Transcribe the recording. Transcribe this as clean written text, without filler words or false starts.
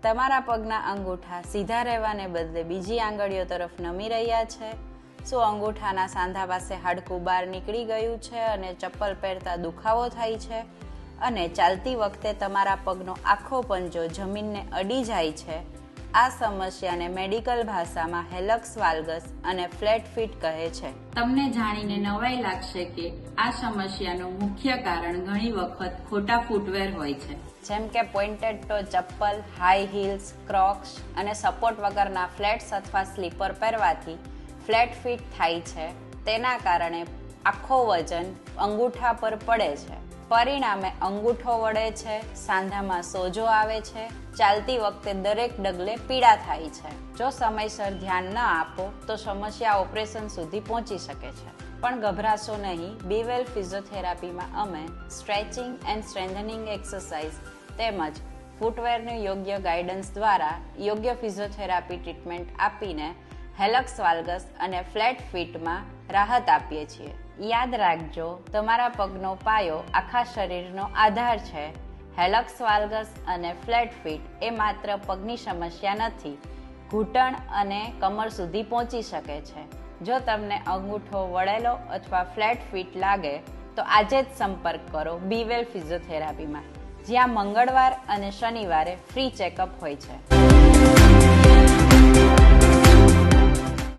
તમારા પગના અંગૂઠા સીધા રહેવાને બદલે બીજી આંગળીઓ તરફ નમી રહ્યા છે? શું અંગૂઠાના સાંધા પાસે હાડકું બહાર નીકળી ગયું છે અને ચપ્પલ પહેરતા દુખાવો થાય છે? અને ચાલતી વખતે તમારા પગનો આખો પંજો જમીનને અડી જાય છે? આ સમસ્યાને મેડિકલ ભાષામાં હેલક્સ વાલ્ગસ અને ફ્લેટ ફીટ કહે છે. તમને જાણીને નવાઈ લાગશે કે આ સમસ્યાનું મુખ્ય કારણ ઘણી વખત ખોટા ફૂટવેર હોય છે, જેમ કે પોઇન્ટેડ ટો ચપ્પલ, હાઈ હીલ્સ, ક્રોક્સ અને સપોર્ટ વગરના ફ્લેટ્સ અથવા સ્લીપર પહેરવાથી ફ્લેટ ફીટ થાય છે. તેના કારણે આખો વજન અંગૂઠા પર પડે છે. પરિણામે અંગૂઠો વળે છે, સાંધામાં સોજો આવે છે, ચાલતી વખતે દરેક ડગલે પીડા થાય છે. જો સમયસર ધ્યાન ન આપો તો સમસ્યા ઓપરેશન સુધી પહોંચી શકે છે. પણ ગભરાશો નહીં. બી વેલ ફિઝિયોથેરાપીમાં અમે સ્ટ્રેચિંગ એન્ડ સ્ટ્રેન્થનિંગ એક્સરસાઇઝ તેમજ ફૂટવેરનું યોગ્ય ગાઈડન્સ દ્વારા યોગ્ય ફિઝિયોથેરાપી ટ્રીટમેન્ટ આપીને હેલક્સ વાલ્ગસ અને ફ્લેટ ફીટમાં રાહત આપીએ છીએ. યાદ રાખજો, તમારા પગનો પાયો આખા શરીરનો આધાર છે. હેલક્સ વાલ્ગસ અને ફ્લેટ ફીટ એ માત્ર પગની સમસ્યા નથી, ઘૂંટણ અને કમર સુધી પહોંચી શકે છે. જો તમને અંગૂઠો વળેલો અથવા ફ્લેટ ફીટ લાગે તો આજે જ સંપર્ક કરો બી વેલ ફિઝિયોથેરાપીમાં, જ્યાં મંગળવાર અને શનિવારે ફ્રી ચેકઅપ હોય છે.